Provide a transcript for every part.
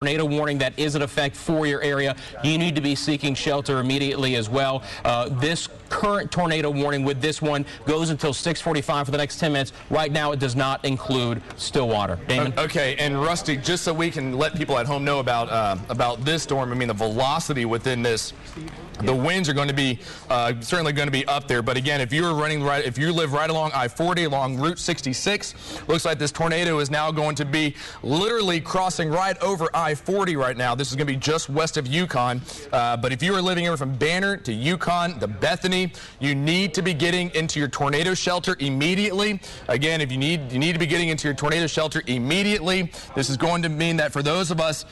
Tornado warning that is in effect for your area. You need to be seeking shelter immediately as well. This current tornado warning with this one goes until 6:45 for the next 10 minutes. Right now, it does not include Stillwater. Damon? Okay, and Rusty, just so we can let people at home know about this storm, I mean, the velocity within this, the winds are going to be certainly going to be up there. But again, if you live right along I-40, along Route 66, looks like this tornado is now going to be literally crossing right over I-40 right now. This is going to be just west of Yukon. But if you are living here from Banner to Yukon to Bethany, you need to be getting into your tornado shelter immediately. Again, if you need to be getting into your tornado shelter immediately. This is going to mean that for those of us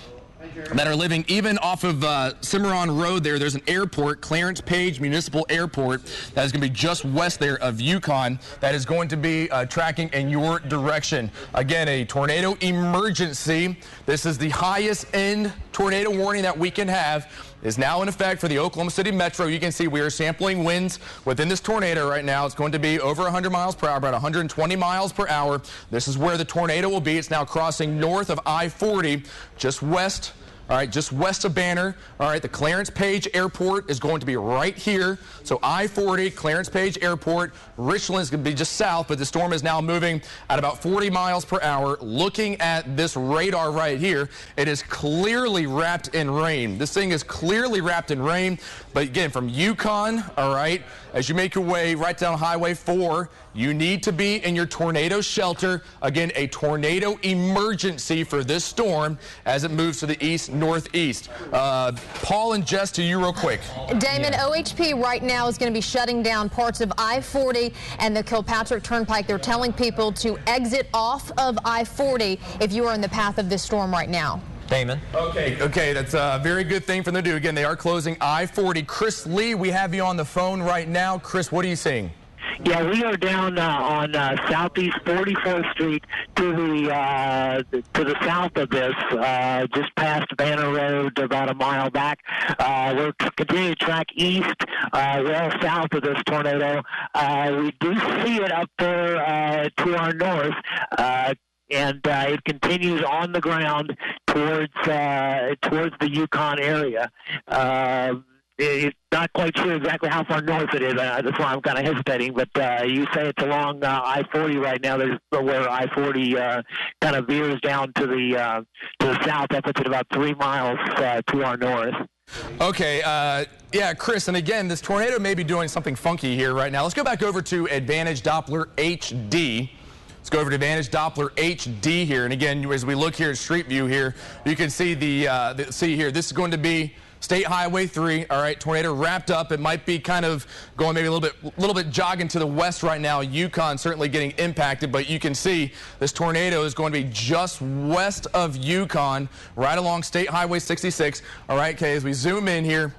that are living even off of Cimarron Road there's an airport, Clarence Page Municipal Airport, that is going to be just west there of Yukon, that is going to be tracking in your direction. Again, a tornado emergency. This is the highest end tornado warning that we can have. Is now in effect for the Oklahoma City Metro. You can see we are sampling winds within this tornado right now. It's going to be over 100 miles per hour, about 120 miles per hour. This is where the tornado will be. It's now crossing north of I-40, just west. All right, just west of Banner. All right, the Clarence Page Airport is going to be right here. So I-40, Clarence Page Airport. Richland is going to be just south, but the storm is now moving at about 40 miles per hour. Looking at this radar right here, it is clearly wrapped in rain. This thing is clearly wrapped in rain. But again, from Yukon, all right, as you make your way right down Highway 4, you need to be in your tornado shelter. Again, a tornado emergency for this storm as it moves to the east-northeast. Paul and Jess, to you real quick. Damon, OHP right now is going to be shutting down parts of I-40 and the Kilpatrick Turnpike. They're telling people to exit off of I-40 if you are in the path of this storm right now. Damon? Okay, that's a very good thing for them to do. Again, they are closing I-40. Chris Lee, we have you on the phone right now. Chris, what are you seeing? Yeah, we are down on Southeast 44th Street to the south of this, just past Banner Road, about a mile back. We're continuing to track east, well south of this tornado. We do see it up there to our north. And it continues on the ground towards the Yukon area. It's not quite sure exactly how far north it is. That's why I'm kind of hesitating. But you say it's along I-40 right now. There's where I-40 kind of veers down to the south. That puts it about 3 miles to our north. Okay, yeah, Chris, and again, this tornado may be doing something funky here right now. Let's go back over to Advantage Doppler HD. Let's go over to Advantage Doppler HD here. And again, as we look here at Street View here, you can see see here, this is going to be State Highway 3, all right, tornado wrapped up. It might be kind of going maybe a little bit jogging to the west right now. Yukon certainly getting impacted, but you can see this tornado is going to be just west of Yukon, right along State Highway 66. All right, okay, as we zoom in here,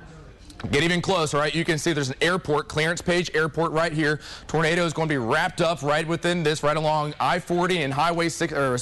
get even closer, right? You can see there's an airport, Clarence Page Airport right here. Tornado is going to be wrapped up right within this, right along I-40 and Highway 6, or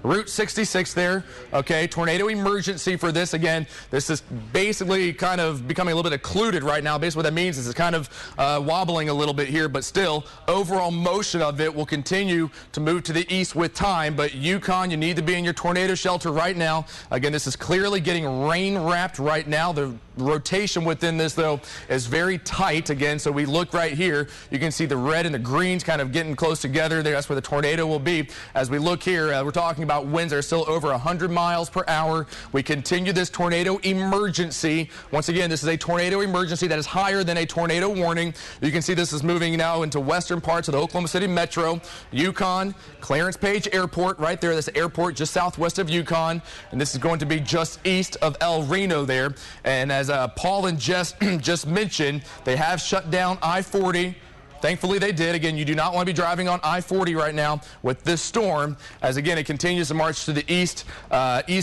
Route 66 there. Okay, tornado emergency for this. Again, this is basically kind of becoming a little bit occluded right now. Basically what that means is it's kind of wobbling a little bit here, but still, overall motion of it will continue to move to the east with time. But Yukon, you need to be in your tornado shelter right now. Again, this is clearly getting rain wrapped right now. The rotation within this, though, is very tight. Again, so we look right here. You can see the red and the greens kind of getting close together there. That's where the tornado will be. As we look here, we're talking about winds that are still over 100 miles per hour. We continue this tornado emergency. Once again, this is a tornado emergency that is higher than a tornado warning. You can see this is moving now into western parts of the Oklahoma City Metro. Yukon, Clarence Page Airport right there. This airport just southwest of Yukon. And this is going to be just east of El Reno there. And as Paul and Jess just mentioned, they have shut down I-40. Thankfully, they did. Again, you do not want to be driving on I-40 right now with this storm, as again, it continues to march to the east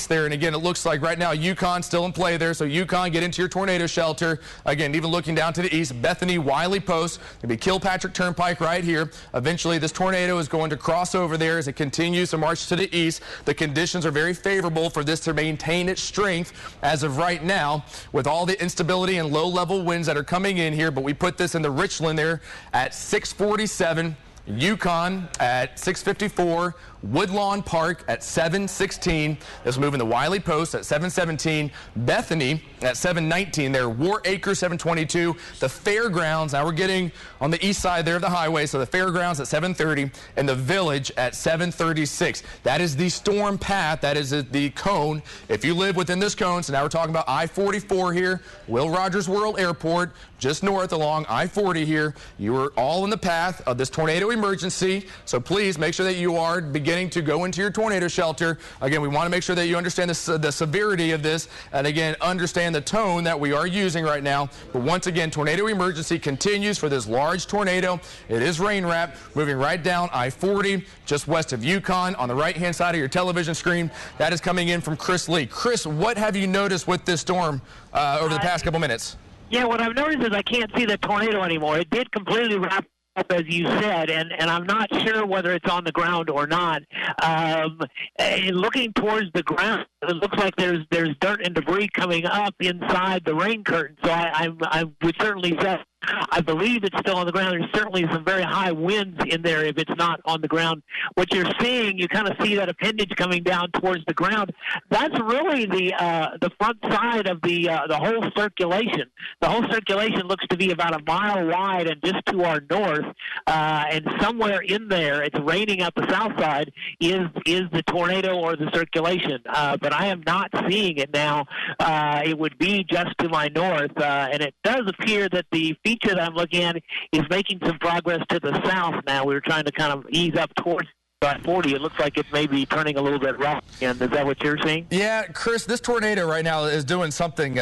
there. And again, it looks like right now Yukon still in play there. So Yukon, get into your tornado shelter. Again, even looking down to the east, Bethany, Wiley Post, going to be Kilpatrick Turnpike right here. Eventually, this tornado is going to cross over there as it continues to march to the east. The conditions are very favorable for this to maintain its strength as of right now, with all the instability and low-level winds that are coming in here. But we put this in the Richland there at 647, Yukon at 654, Woodlawn Park at 7:16. This will move into Wiley Post at 7:17. Bethany at 7:19 there. War Acre 7:22. The Fairgrounds, now we're getting on the east side there of the highway, so the Fairgrounds at 7:30 and the Village at 7:36. That is the storm path. That is the cone. If you live within this cone, so now we're talking about I-44 here, Will Rogers World Airport, just north along I-40 here. You are all in the path of this tornado emergency, so please make sure that you are beginning to go into your tornado shelter. Again, we want to make sure that you understand the severity of this, and again, understand the tone that we are using right now. But once again, tornado emergency continues for this large tornado. It is rain wrapped, moving right down I-40, just west of Yukon on the right-hand side of your television screen. That is coming in from Chris Lee. Chris, what have you noticed with this storm over the past couple minutes? Yeah, what I've noticed is I can't see the tornado anymore. It did completely wrap up, as you said, and I'm not sure whether it's on the ground or not. Looking towards the ground, it looks like there's dirt and debris coming up inside the rain curtain. So I would certainly say I believe it's still on the ground. There's certainly some very high winds in there if it's not on the ground. What you're seeing, you kind of see that appendage coming down towards the ground. That's really the front side of the whole circulation. The whole circulation looks to be about a mile wide and just to our north. And somewhere in there, it's raining out the south side, is the tornado or the circulation. But I am not seeing it now. It would be just to my north. And it does appear that the feature that I'm looking at is making some progress to the south now. We're trying to kind of ease up towards I-40. It looks like it may be turning a little bit rough. And is that what you're seeing? Yeah, Chris, this tornado right now is doing something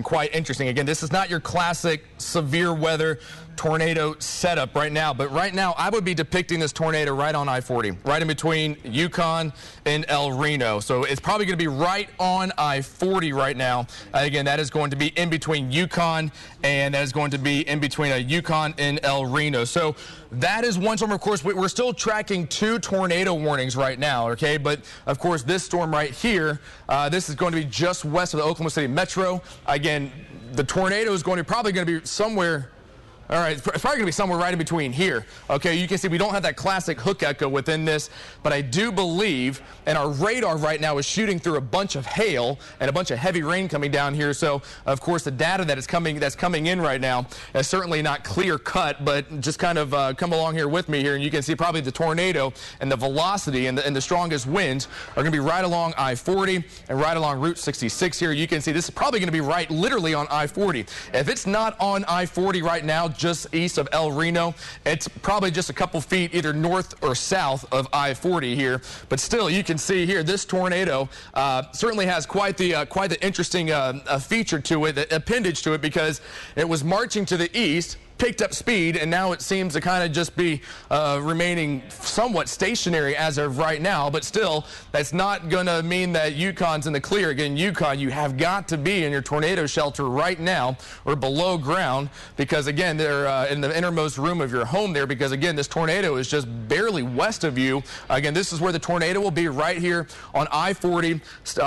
quite interesting. Again, this is not your classic severe weather tornado setup right now, but right now I would be depicting this tornado right on I-40, right in between Yukon and El Reno. So it's probably going to be right on I-40 right now. Again, that is going to be in between Yukon, and that is going to be in between Yukon and El Reno. So that is one storm. Of course, we're still tracking 2 tornado warnings right now, okay? But of course, this storm right here, this is going to be just west of the Oklahoma City Metro. Again, the tornado is probably going to be somewhere. All right, it's probably going to be somewhere right in between here. Okay, you can see we don't have that classic hook echo within this, but I do believe, and our radar right now is shooting through a bunch of hail and a bunch of heavy rain coming down here. So, of course, the data that's coming in right now is certainly not clear cut, but just kind of come along here with me here, and you can see probably the tornado and the velocity and the strongest winds are going to be right along I-40 and right along Route 66 here. You can see this is probably going to be right literally on I-40. If it's not on I-40 right now, just east of El Reno, it's probably just a couple feet either north or south of I-40 here. But still, you can see here this tornado certainly has quite the interesting feature to it, the appendage to it, because it was marching to the east, picked up speed, and now it seems to kind of just be remaining somewhat stationary as of right now. But still, that's not going to mean that Yukon's in the clear. Again, Yukon, you have got to be in your tornado shelter right now or below ground, because again, they're in the innermost room of your home there, because again, this tornado is just barely west of you. Again, this is where the tornado will be, right here on I-40,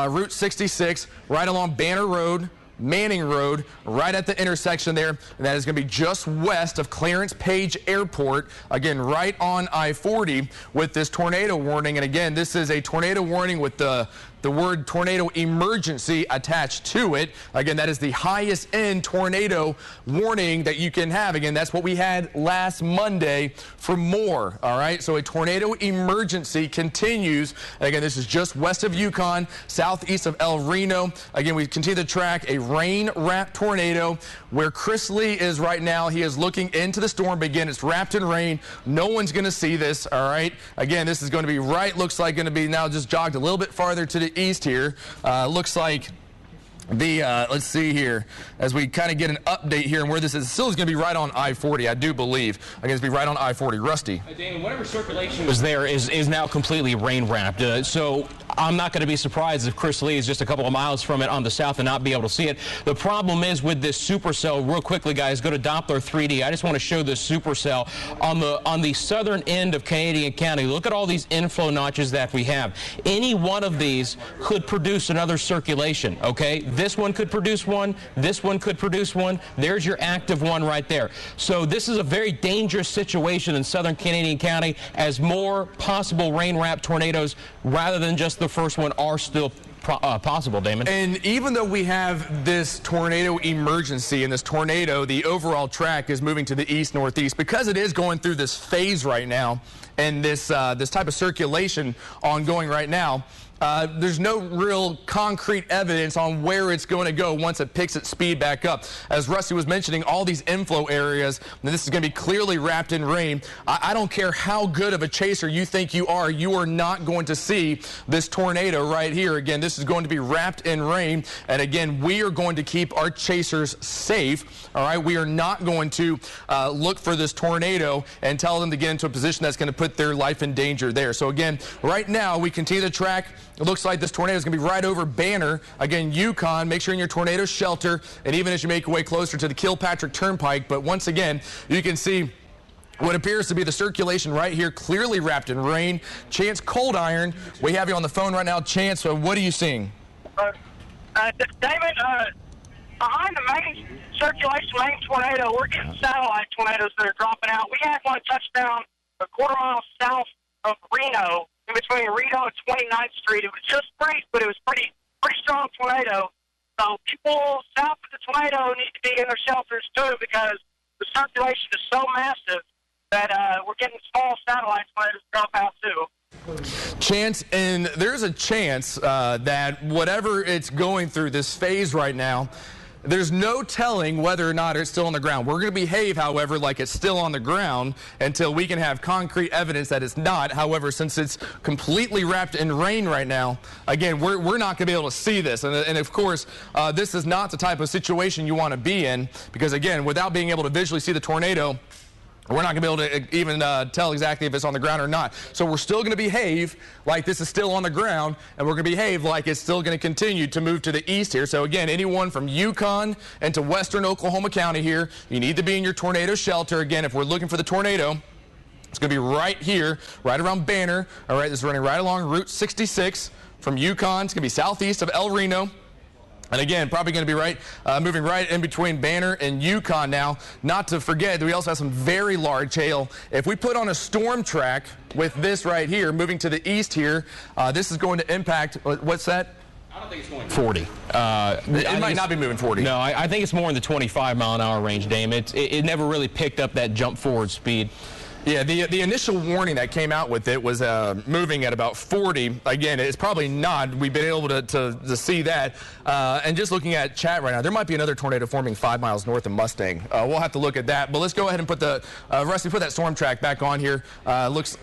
Route 66, right along Banner Road, Manning Road, right at the intersection there, and that is going to be just west of Clarence Page Airport, again right on I-40 with this tornado warning. And again, this is a tornado warning with the word tornado emergency attached to it. Again, that is the highest end tornado warning that you can have. Again, that's what we had last Monday for more. All right, so a tornado emergency continues. Again, this is just west of Yukon, southeast of El Reno. Again, we continue to track a rain-wrapped tornado. Where Chris Lee is right now, he is looking into the storm. Again, it's wrapped in rain. No one's going to see this, all right? Again, this is going to be looks like going to be now just jogged a little bit farther to the east here. Looks like let's see here, as we kind of get an update here and where this is. Still is going to be right on I-40, I do believe. I guess it'll be right on I-40. Rusty. Damon, whatever circulation was there is now completely rain-wrapped. So I'm not going to be surprised if Chris Lee is just a couple of miles from it on the south and not be able to see it. The problem is with this supercell, real quickly, guys, go to Doppler 3D. I just want to show this supercell on the southern end of Canadian County. Look at all these inflow notches that we have. Any one of these could produce another circulation, okay? This one could produce one. This one could produce one. There's your active one right there. So this is a very dangerous situation in southern Canadian County, as more possible rain-wrapped tornadoes rather than just the first one are still possible, Damon. And even though we have this tornado emergency and this tornado, the overall track is moving to the east-northeast because it is going through this phase right now and this type of circulation ongoing right now. There's no real concrete evidence on where it's going to go once it picks its speed back up. As Rusty was mentioning, all these inflow areas, and this is going to be clearly wrapped in rain. I don't care how good of a chaser you think you are not going to see this tornado right here. Again, this is going to be wrapped in rain, and again, we are going to keep our chasers safe. All right, we are not going to look for this tornado and tell them to get into a position that's going to put their life in danger there. So again, right now, we continue to track. It looks like this tornado is going to be right over Banner. Again, Yukon, make sure you're in your tornado shelter, and even as you make your way closer to the Kilpatrick Turnpike. But once again, you can see what appears to be the circulation right here, clearly wrapped in rain. Chance Cold Iron, we have you on the phone right now. Chance, what are you seeing? David, behind the main circulation, main tornado, we're getting satellite tornadoes that are dropping out. We had one touchdown a quarter mile south of Reno, in between Reno and 29th Street. It was just brief, but it was pretty strong tornado. So people south of the tornado need to be in their shelters too, because the circulation is so massive that we're getting small satellite tornadoes drop out too. Chance, and there's a chance that whatever it's going through this phase right now, there's no telling whether or not it's still on the ground. We're going to behave, however, like it's still on the ground until we can have concrete evidence that it's not. However, since it's completely wrapped in rain right now, again, we're not going to be able to see this. And of course, this is not the type of situation you want to be in because, again, without being able to visually see the tornado, we're not going to be able to even tell exactly if it's on the ground or not. So we're still going to behave like this is still on the ground, and we're going to behave like it's still going to continue to move to the east here. So again, anyone from Yukon and to western Oklahoma County here, you need to be in your tornado shelter. Again, if we're looking for the tornado, it's going to be right here, right around Banner. All right, this is running right along Route 66 from Yukon. It's going to be southeast of El Reno. And again, probably going to be moving right in between Banner and Yukon now. Not to forget that we also have some very large hail. If we put on a storm track with this right here, moving to the east here, this is going to impact, what's that? I don't think it's going 40. It might not be moving 40. No, I think it's more in the 25-mile-an-hour range, Dame. It never really picked up that jump forward speed. Yeah, the initial warning that came out with it was moving at about 40. Again, it's probably not. We've been able to see that. And just looking at chat right now, there might be another tornado forming 5 miles north of Mustang. We'll have to look at that. But let's go ahead and put the, Rusty, put that storm track back on here. Looks...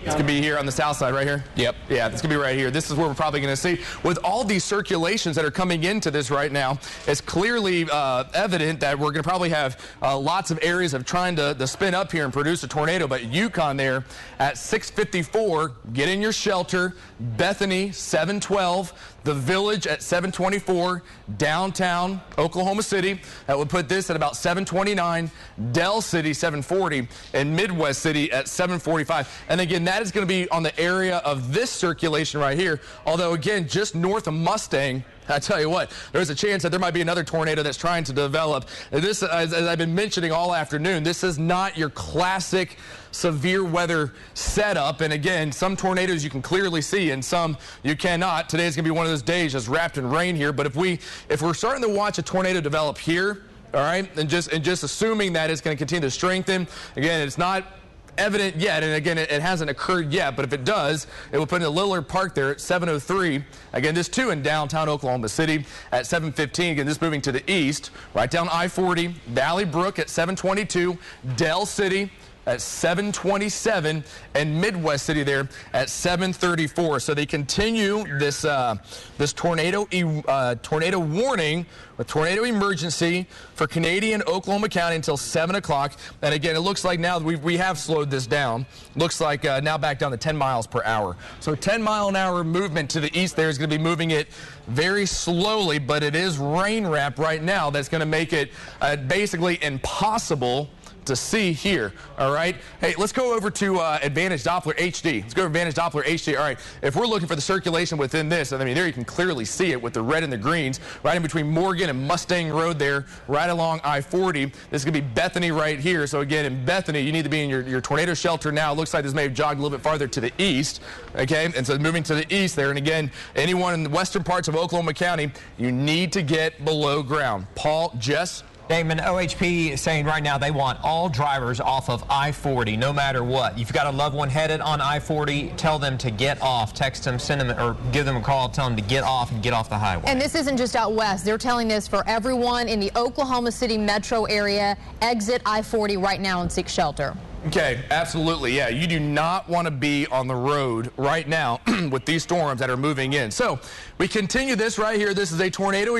It's going to be here on the south side right here? Yep. Yeah, it's going to be right here. This is where we're probably going to see. With all these circulations that are coming into this right now, it's clearly evident that we're going to probably have lots of areas of trying to spin up here and produce a tornado. But Yukon there at 6:54, get in your shelter. Bethany, 7:12. The Village at 7:24, downtown Oklahoma City. That would put this at about 7:29, Del City 7:40, and Midwest City at 7:45. And again, that is going to be on the area of this circulation right here. Although, again, just north of Mustang, I tell you what, there's a chance that there might be another tornado that's trying to develop. This, as I've been mentioning all afternoon, this is not your classic severe weather setup. And again, some tornadoes you can clearly see and some you cannot. Today's going to be one of those days just wrapped in rain here. But if we're starting to watch a tornado develop here, all right, and just assuming that it's going to continue to strengthen, again, it's not evident yet, and again, it hasn't occurred yet, but if it does, it will put in a Lillard Park there at 7:03. Again, this too in downtown Oklahoma City at 7:15. Again, this moving to the east, right down I-40, Valley Brook at 7:22, Del City at 7:27, and Midwest City there at 7:34. So they continue this tornado warning with tornado emergency for Canadian Oklahoma County until 7 o'clock. And again, it looks like now we have slowed this down. Looks like now back down to 10 miles per hour. So 10-mile-an-hour movement to the east there is going to be moving it very slowly, but it is rain wrap right now that's going to make it basically impossible to see here, all right? Hey, let's go over to Advantage Doppler HD. Let's go to Advantage Doppler HD. All right, if we're looking for the circulation within this, I mean, there you can clearly see it with the red and the greens, right in between Morgan and Mustang Road there, right along I-40. This is going to be Bethany right here. So again, in Bethany, you need to be in your tornado shelter now. It looks like this may have jogged a little bit farther to the east, okay? And so moving to the east there, and again, anyone in the western parts of Oklahoma County, you need to get below ground. Paul, Jess? Damon, OHP is saying right now they want all drivers off of I-40, no matter what. If you've got a loved one headed on I-40, tell them to get off. Text them, send them, or give them a call, tell them to get off and get off the highway. And this isn't just out west. They're telling this for everyone in the Oklahoma City metro area. Exit I-40 right now and seek shelter. Okay, absolutely, yeah. You do not want to be on the road right now with these storms that are moving in. So we continue this right here. This is a tornado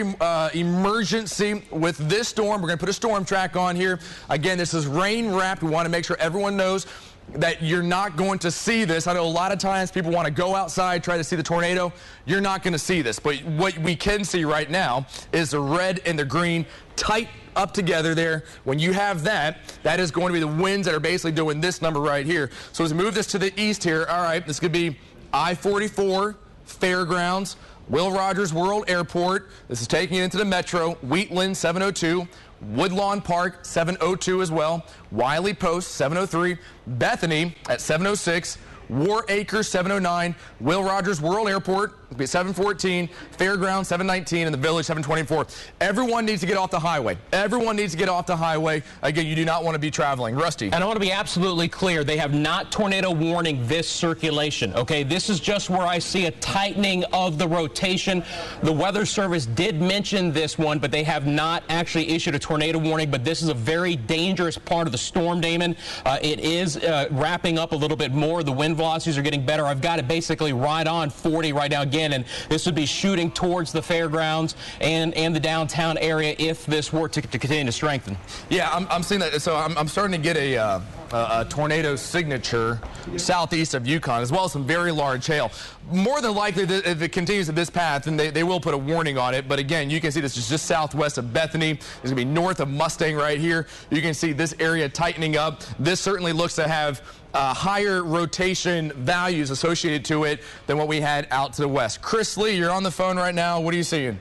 emergency with this storm. We're going to put a storm track on here. Again, this is rain wrapped. We want to make sure everyone knows that you're not going to see this. I know a lot of times people want to go outside, try to see the tornado. You're not going to see this. But what we can see right now is the red and the green tight up together there. When you have that, that is going to be the winds that are basically doing this number right here. So as we move this to the east here, all right, this could be I-44, Fairgrounds, Will Rogers World Airport. This is taking it into the metro. Wheatland, 702. Woodlawn Park, 702 as well. Wiley Post, 703. Bethany at 706. War Acres, 709. Will Rogers World Airport, 714. Fairgrounds, 719. And the Village, 724. Everyone needs to get off the highway. Everyone needs to get off the highway. Again, you do not want to be traveling. Rusty. And I want to be absolutely clear. They have not tornado warning this circulation, okay? This is just where I see a tightening of the rotation. The Weather Service did mention this one, but they have not actually issued a tornado warning. But this is a very dangerous part of the storm, Damon. It is wrapping up a little bit more. The wind velocities are getting better. I've got it basically right on 40 right now again, and this would be shooting towards the fairgrounds and the downtown area if this were to continue to strengthen. Yeah, I'm seeing that. So I'm starting to get a tornado signature southeast of Yukon, as well as some very large hail. More than likely, if it continues at this path, then they will put a warning on it. But again, you can see this is just southwest of Bethany. It's going to be north of Mustang right here. You can see this area tightening up. This certainly looks to have higher rotation values associated to it than what we had out to the west. Chris Lee, you're on the phone right now. What are you seeing?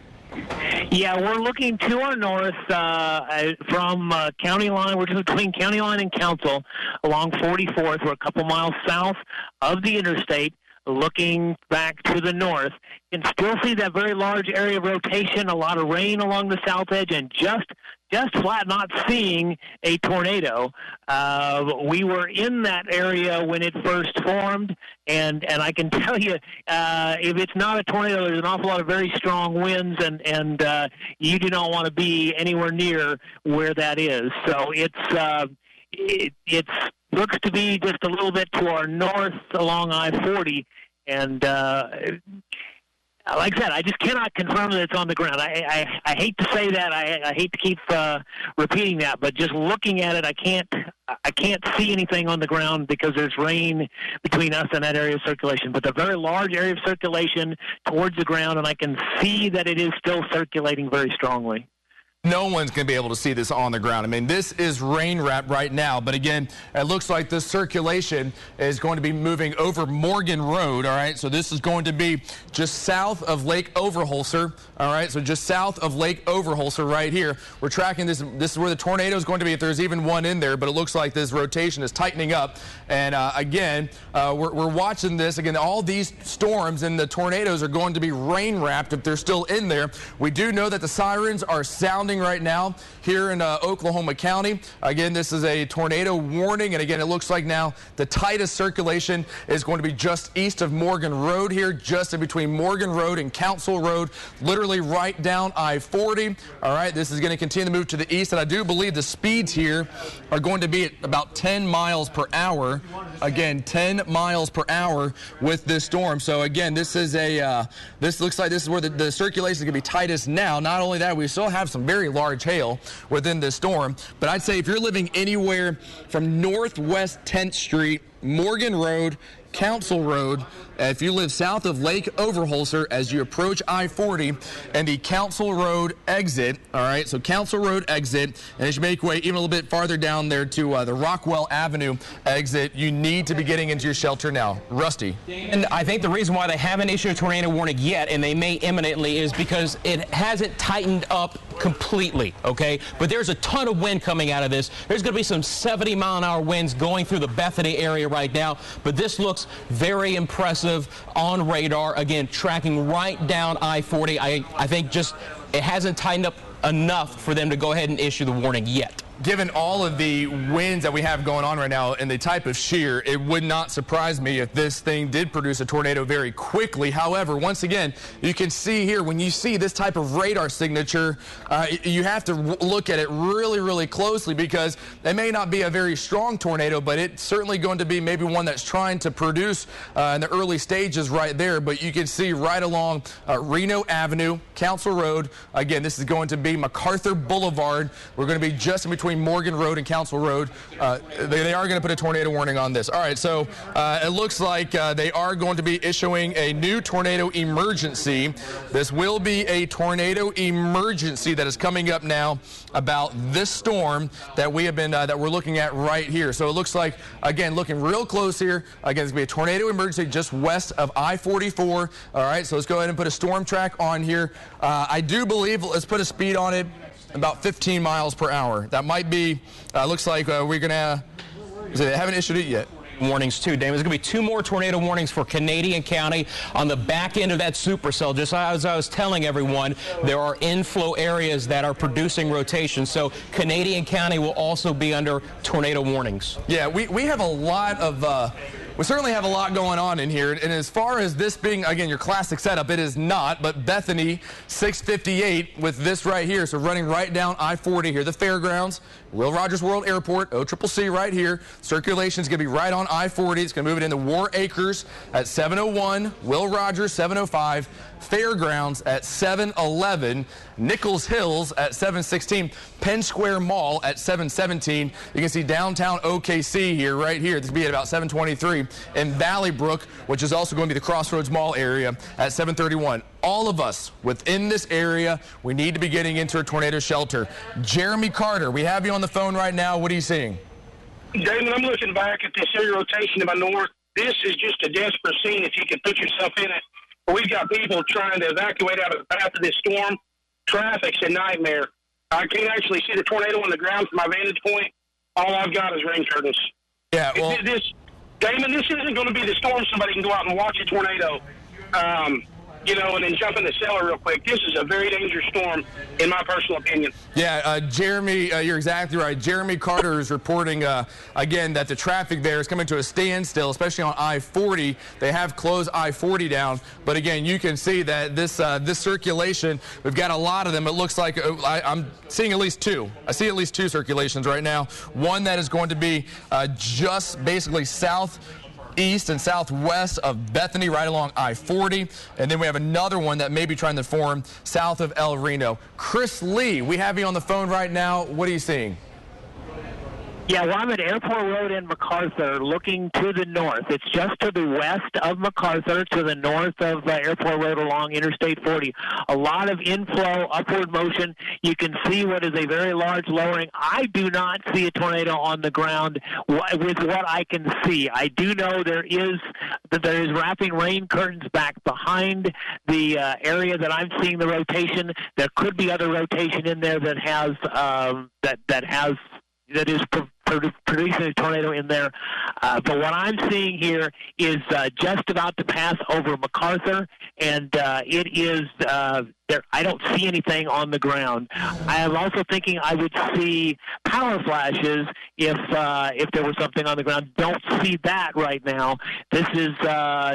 Yeah, we're looking to our north from county line. We're just between county line and Council along 44th. We're a couple miles south of the interstate, looking back to the north. You can still see that very large area of rotation, a lot of rain along the south edge, and just flat not seeing a tornado. We were in that area when it first formed, and I can tell you, if it's not a tornado, there's an awful lot of very strong winds, and you do not want to be anywhere near where that is. So it looks to be just a little bit to our north along I-40, and like I said, I just cannot confirm that it's on the ground. I hate to say that. I hate to keep repeating that, but just looking at it, I can't see anything on the ground because there's rain between us and that area of circulation. But the very large area of circulation towards the ground, and I can see that it is still circulating very strongly. No one's going to be able to see this on the ground. I mean, this is rain wrap right now, but again, it looks like this circulation is going to be moving over Morgan Road, all right? So this is going to be just south of Lake Overholser, all right? So just south of Lake Overholser right here. We're tracking this. This is where the tornado is going to be, if there's even one in there, but it looks like this rotation is tightening up. And again, we're watching this. Again, all these storms and the tornadoes are going to be rain wrapped if they're still in there. We do know that the sirens are sounding right now here in Oklahoma County. Again, this is a tornado warning, and again, it looks like now the tightest circulation is going to be just east of Morgan Road here, just in between Morgan Road and Council Road, literally right down I-40. All right, this is going to continue to move to the east, and I do believe the speeds here are going to be at about 10 miles per hour. Again, 10 miles per hour with this storm. So again, this is this looks like this is where the circulation is going to be tightest now. Not only that, we still have some very large hail within this storm, but I'd say if you're living anywhere from Northwest 10th Street Morgan Road, Council Road. If you live south of Lake Overholser as you approach I-40 and the Council Road exit, all right, so Council Road exit, and as you make way even a little bit farther down there to the Rockwell Avenue exit, you need to be getting into your shelter now. Rusty. And I think the reason why they haven't issued a tornado warning yet, and they may imminently, is because it hasn't tightened up completely, okay? But there's a ton of wind coming out of this. There's going to be some 70-mile-an-hour winds going through the Bethany area right now, but this looks very impressive on radar. Again, tracking right down I-40. I think just it hasn't tightened up enough for them to go ahead and issue the warning yet. Given all of the winds that we have going on right now and the type of shear, it would not surprise me if this thing did produce a tornado very quickly. However, once again, you can see here, when you see this type of radar signature, you have to look at it really, really closely, because it may not be a very strong tornado, but it's certainly going to be maybe one that's trying to produce in the early stages right there. But you can see right along Reno Avenue, Council Road. Again, this is going to be MacArthur Boulevard. We're going to be just in between Morgan Road and Council Road. They are going to put a tornado warning on this. All right, so it looks like they are going to be issuing a new tornado emergency. This will be a tornado emergency that is coming up now about this storm that we have been that we're looking at right here. So it looks like, again, looking real close here. Again, it's going to be a tornado emergency just west of I-44. All right, so let's go ahead and put a storm track on here. I do believe, let's put a speed on it, about 15 miles per hour. That might be, looks like we're going to, they haven't issued it yet. Warnings too, Damon. There's going to be 2 more tornado warnings for Canadian County on the back end of that supercell. Just as I was telling everyone, there are inflow areas that are producing rotation, so Canadian County will also be under tornado warnings. Yeah, we have a lot of we certainly have a lot going on in here, and as far as this being, again, your classic setup, it is not, but Bethany 658 with this right here, so running right down I-40 here, the fairgrounds, Will Rogers World Airport, OCCC right here. Circulation is going to be right on I-40. It's going to move it into War Acres at 701, Will Rogers 705, Fairgrounds at 711, Nichols Hills at 716, Penn Square Mall at 717. You can see downtown OKC here, right here. This will be at about 723. And Valley Brook, which is also going to be the Crossroads Mall area, at 731. All of us within this area, we need to be getting into a tornado shelter. Jeremy Carter, we have you on the phone right now. What are you seeing? Damon, I'm looking back at this area rotation to my north. This is just a desperate scene if you can put yourself in it. We've got people trying to evacuate out of the path of this storm. Traffic's a nightmare. I can't actually see the tornado on the ground from my vantage point. All I've got is rain curtains. Yeah, well, Damon, this isn't going to be the storm somebody can go out and watch a tornado, and then jump in the cellar real quick. This is a very dangerous storm, in my personal opinion. Yeah, Jeremy, you're exactly right. Jeremy Carter is reporting, again, that the traffic there is coming to a standstill, especially on I-40. They have closed I-40 down. But, again, you can see that this circulation, we've got a lot of them. It looks like I'm seeing at least 2. I see at least 2 circulations right now. One that is going to be just basically southeast and southwest of Bethany, right along I-40. And then we have another one that may be trying to form south of El Reno. Chris Lee, we have you on the phone right now. What are you seeing? Yeah, well, I'm at Airport Road in MacArthur, looking to the north. It's just to the west of MacArthur, to the north of Airport Road along Interstate 40. A lot of inflow, upward motion. You can see what is a very large lowering. I do not see a tornado on the ground with what I can see. I do know there is wrapping rain curtains back behind the area that I'm seeing the rotation. There could be other rotation in there that has that is producing a tornado in there. But what I'm seeing here is just about to pass over MacArthur, and it is there. I don't see anything on the ground. I am also thinking I would see power flashes if there was something on the ground. Don't see that right now. This is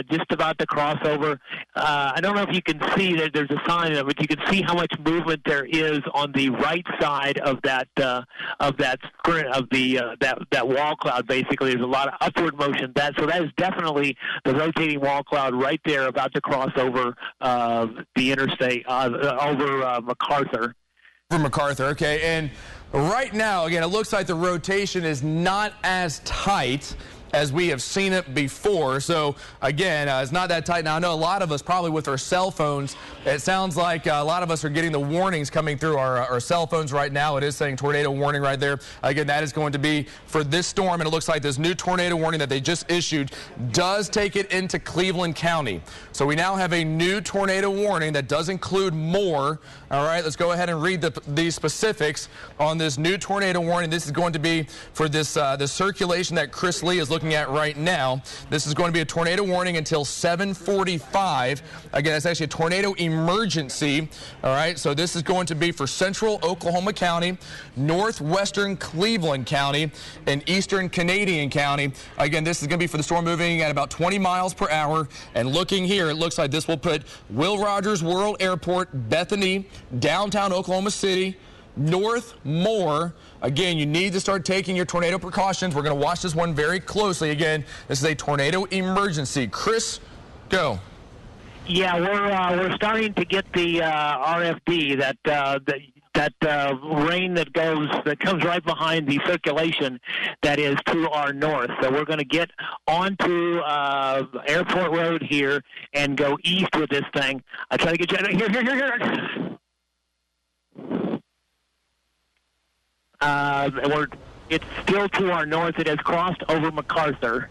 just about to cross over. I don't know if you can see that there's a sign of it. You can see how much movement there is on the right side of that wall cloud. Basically, there's a lot of upward motion. So that is definitely the rotating wall cloud right there, about to cross over the interstate. Over MacArthur. For MacArthur, okay. And right now, again, it looks like the rotation is not as tight as we have seen it before. So again, it's not that tight. Now I know a lot of us probably with our cell phones, it sounds like a lot of us are getting the warnings coming through our cell phones right now. It is saying tornado warning right there. Again, that is going to be for this storm, and it looks like this new tornado warning that they just issued does take it into Cleveland County. So we now have a new tornado warning that does include more. All right, let's go ahead and read the specifics on this new tornado warning. This is going to be for this the circulation that Chris Lee is looking at right now. This is going to be a tornado warning until 7:45. Again, that's actually a tornado emergency. All right, so this is going to be for central Oklahoma County, northwestern Cleveland County, and eastern Canadian County. Again, this is going to be for the storm moving at about 20 miles per hour. And looking here, it looks like this will put Will Rogers World Airport, Bethany, downtown Oklahoma City, North Moore. Again, you need to start taking your tornado precautions. We're going to watch this one very closely. Again, this is a tornado emergency. Chris, go. Yeah, we're starting to get the RFD, that rain that comes right behind the circulation that is to our north. So we're going to get onto Airport Road here and go east with this thing. I try to get you here. It's still to our north. It has crossed over MacArthur.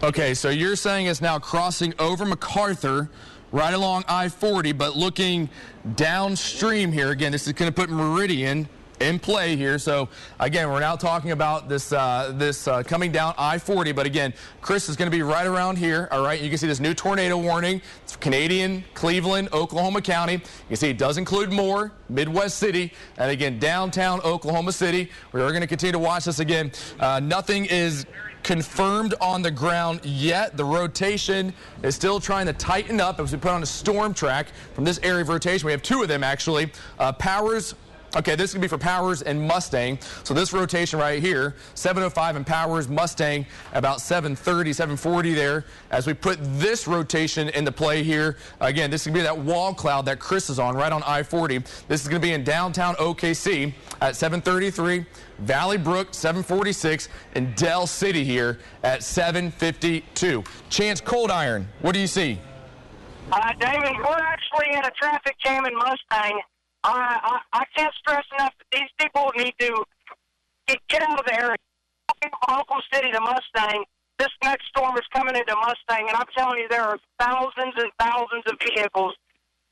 Okay, so you're saying it's now crossing over MacArthur, right along I-40, but looking downstream here. Again, this is going to put Meridian in play here. So again, we're now talking about this coming down I-40, but again, Chris is going to be right around here. All right, you can see this new tornado warning. It's Canadian, Cleveland, Oklahoma County. You can see it does include more, Midwest City, and again, downtown Oklahoma City. We are going to continue to watch this again. Nothing is confirmed on the ground yet. The rotation is still trying to tighten up as we put on a storm track from this area of rotation. We have two of them actually. Powers. Okay, this is going to be for Powers and Mustang. So this rotation right here, 705 and Powers, Mustang, about 730, 740 there. As we put this rotation into play here, again, this is going to be that wall cloud that Chris is on, right on I-40. This is going to be in downtown OKC at 733, Valley Brook, 746, and Dell City here at 752. Chance Cold Iron, what do you see? David, we're actually in a traffic jam in Mustang. I can't stress enough that these people need to get out of the area. From Oklahoma City to Mustang, this next storm is coming into Mustang, and I'm telling you, there are thousands and thousands of vehicles.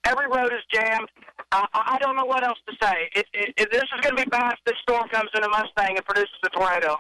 Every road is jammed. I don't know what else to say. This is going to be bad if this storm comes into Mustang and produces a tornado.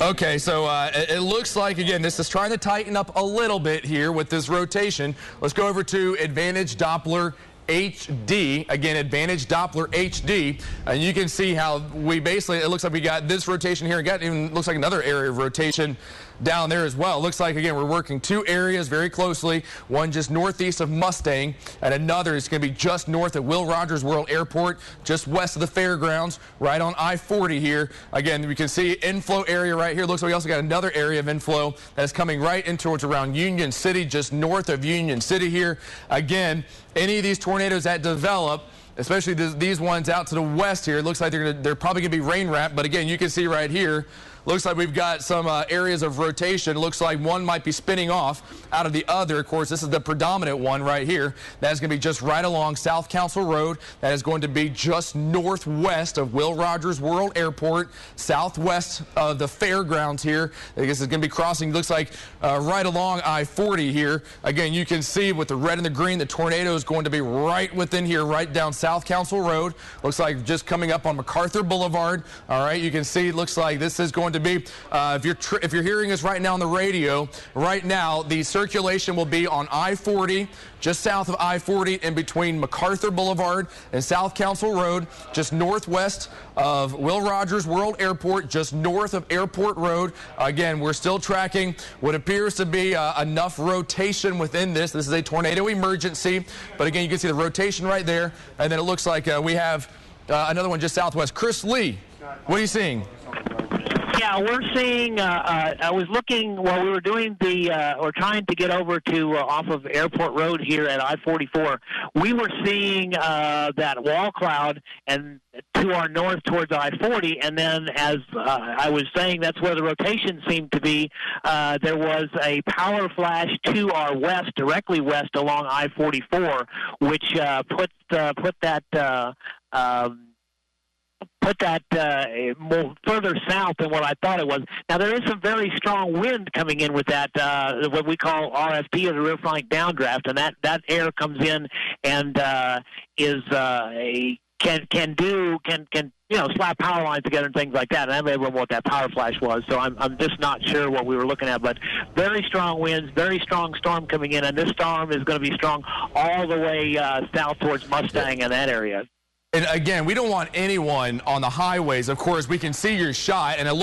Okay, so it looks like, again, this is trying to tighten up a little bit here with this rotation. Let's go over to Advantage Doppler HD. Again, Advantage Doppler HD. And you can see how we basically, it looks like we got this rotation here. Got even looks like another area of rotation down there as well. It looks like, again, we're working two areas very closely. One just northeast of Mustang, and another is going to be just north of Will Rogers World Airport, just west of the fairgrounds, right on I-40 here. Again, we can see inflow area right here. Looks like we also got another area of inflow that's coming right in towards around Union City, just north of Union City here. Again, any of these tornadoes that develop, especially these ones out to the west here, it looks like they're probably going to be rain wrapped. But again, you can see right here, looks like we've got some areas of rotation. Looks like one might be spinning off out of the other. Of course, this is the predominant one right here. That is going to be just right along South Council Road. That is going to be just northwest of Will Rogers World Airport, southwest of the fairgrounds here. I guess it's going to be crossing, looks like, right along I-40 here. Again, you can see with the red and the green, the tornado is going to be right within here, right down South Council Road. Looks like just coming up on MacArthur Boulevard. All right, you can see, it looks like this is going to be, if you're hearing us right now on the radio, right now the circulation will be on I-40, just south of I-40, in between MacArthur Boulevard and South Council Road, just northwest of Will Rogers World Airport, just north of Airport Road. Again, we're still tracking what appears to be enough rotation within this. This is a tornado emergency, but again, you can see the rotation right there, and then it looks like we have another one just southwest. Chris Lee, what are you seeing? Yeah, we're seeing, I was looking while we were doing or trying to get over to off of Airport Road here at I-44. We were seeing that wall cloud, and to to our north towards I-40, and then as I was saying, that's where the rotation seemed to be. There was a power flash to our west, directly west along I-44, which put that more further south than what I thought it was. Now, there is some very strong wind coming in with that, what we call RFD, or the rear flank downdraft, and that air comes in and can slap power lines together and things like that. And I don't remember what that power flash was, so I'm just not sure what we were looking at. But very strong winds, very strong storm coming in, and this storm is going to be strong all the way south towards Mustang and that area. And again, we don't want anyone on the highways. Of course, we can see your shot, and it looks